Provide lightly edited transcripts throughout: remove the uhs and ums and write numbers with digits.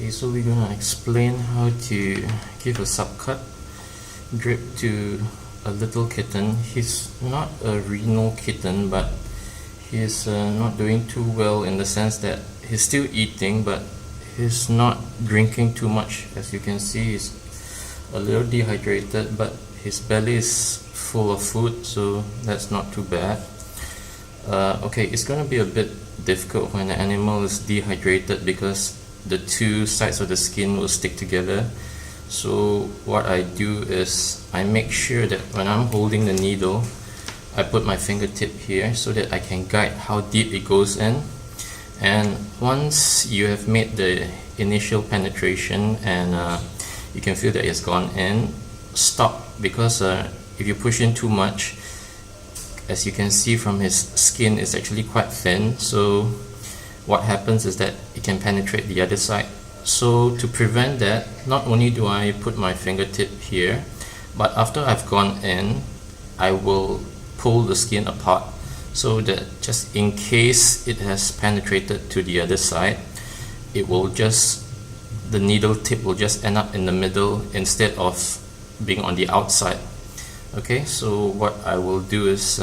Okay, so we're gonna explain how to give a subcut drip to a little kitten. He's not a renal kitten, but he's not doing too well in the sense that he's still eating, but he's not drinking too much. As you can see, he's a little dehydrated, but his belly is full of food, so that's not too bad. Okay, it's gonna be a bit difficult when the animal is dehydrated because the two sides of the skin will stick together. So what I do is I make sure that when I'm holding the needle, I put my fingertip here so that I can guide how deep it goes in. And once you have made the initial penetration and you can feel that it's gone in, stop, because if you push in too much, as you can see from his skin, is actually quite thin, so what happens is that it can penetrate the other side. So to prevent that, not only do I put my fingertip here, but after I've gone in, I will pull the skin apart so that just in case it has penetrated to the other side, it will just, the needle tip will just end up in the middle instead of being on the outside. Okay, so what I will do is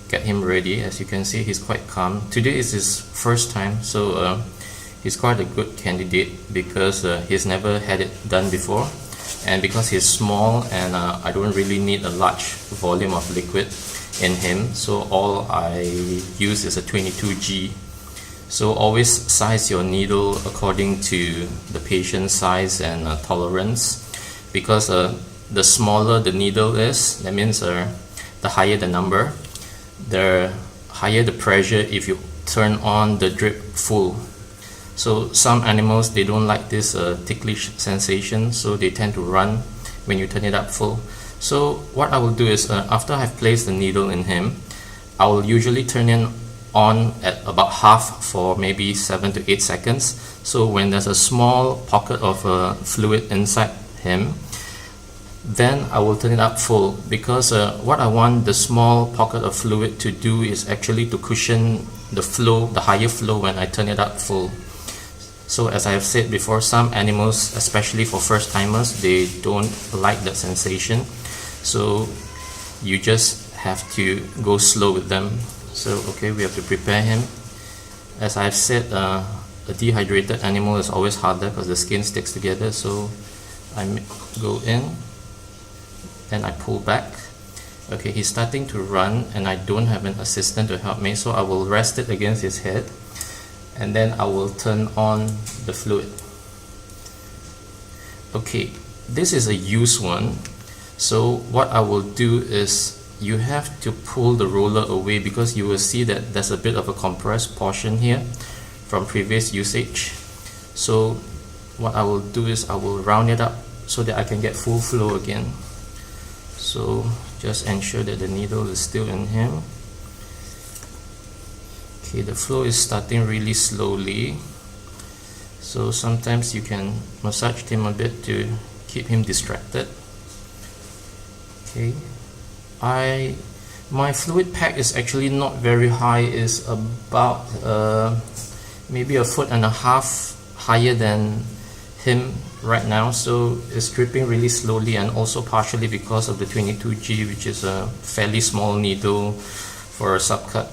get him ready. As you can see, he's quite calm. Today is his first time, so he's quite a good candidate because he's never had it done before, and because he's small and I don't really need a large volume of liquid in him, so all I use is a 22G. So always size your needle according to the patient's size and tolerance, because the smaller the needle is, that means the higher the number, the higher the pressure if you turn on the drip full. So some animals, they don't like this ticklish sensation, so they tend to run when you turn it up full. So what I will do is after I've placed the needle in him, I will usually turn it on at about half for maybe 7 to 8 seconds. So when there's a small pocket of fluid inside him, then I will turn it up full, because what I want the small pocket of fluid to do is actually to cushion the flow, the higher flow, when I turn it up full. So as I have said before, some animals, especially for first timers, they don't like that sensation, so you just have to go slow with them. So okay, we have to prepare him. As I've said, a dehydrated animal is always harder because the skin sticks together. So I go in, then I pull back. Okay, he's starting to run and I don't have an assistant to help me, so I will rest it against his head and then I will turn on the fluid. Okay, this is a used one, so what I will do is you have to pull the roller away, because you will see that there's a bit of a compressed portion here from previous usage. So what I will do is I will round it up so that I can get full flow again. So just ensure that the needle is still in him. Okay, the flow is starting really slowly, so sometimes you can massage him a bit to keep him distracted. Okay, my fluid pack is actually not very high. It's about maybe 1.5 feet higher than him right now, so it's dripping really slowly, and also partially because of the 22G, which is a fairly small needle for a subcut.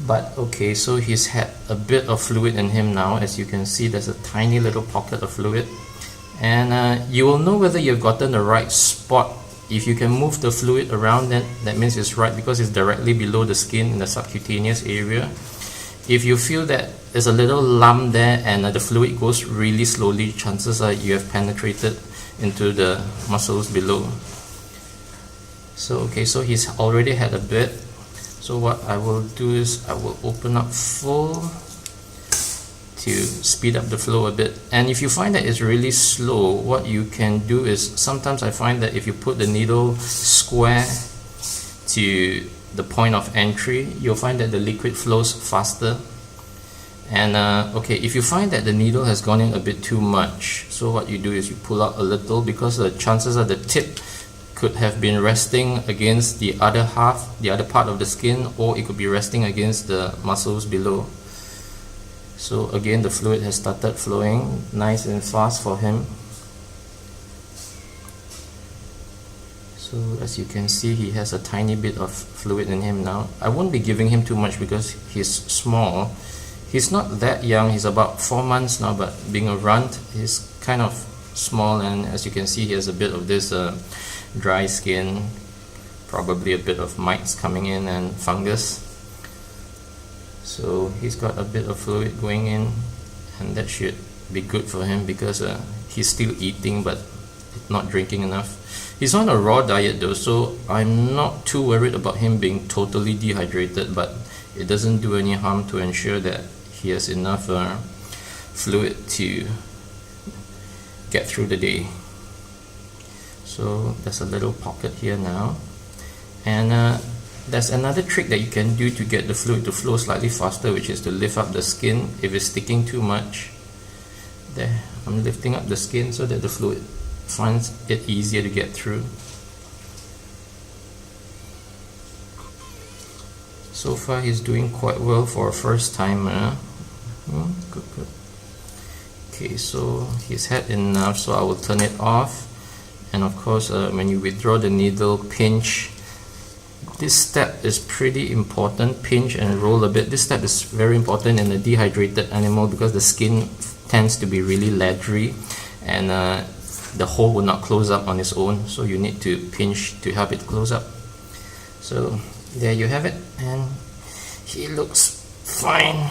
But okay, so he's had a bit of fluid in him now. As you can see, there's a tiny little pocket of fluid, and you will know whether you've gotten the right spot if you can move the fluid around. That means it's right, because it's directly below the skin in the subcutaneous area. If you feel that there's a little lump there and the fluid goes really slowly, chances are you have penetrated into the muscles below. So okay, so he's already had a bit. So what I will do is I will open up full to speed up the flow a bit. And if you find that it's really slow, what you can do is, sometimes I find that if you put the needle square to the point of entry, you'll find that the liquid flows faster. And okay, if you find that the needle has gone in a bit too much, so what you do is you pull out a little, because the chances are the tip could have been resting against the other half, the other part of the skin, or it could be resting against the muscles below. So again, the fluid has started flowing nice and fast for him. So as you can see, he has a tiny bit of fluid in him now. I won't be giving him too much because he's small. He's not that young, he's about 4 months now, but being a runt, he's kind of small, and as you can see, he has a bit of this dry skin, probably a bit of mites coming in and fungus. So he's got a bit of fluid going in, and that should be good for him because he's still eating but not drinking enough. He's on a raw diet though, so I'm not too worried about him being totally dehydrated, but it doesn't do any harm to ensure that he has enough fluid to get through the day. So there's a little pocket here now, and there's another trick that you can do to get the fluid to flow slightly faster, which is to lift up the skin if it's sticking too much. There, I'm lifting up the skin so that the fluid finds it easier to get through. So far he's doing quite well for a first timer. Good. Okay, so he's had enough, so I will turn it off. And of course, when you withdraw the needle, pinch. This step is pretty important. Pinch and roll a bit. This step is very important in a dehydrated animal because the skin tends to be really leathery, and the hole will not close up on its own, so you need to pinch to help it close up. So there you have it, and he looks fine.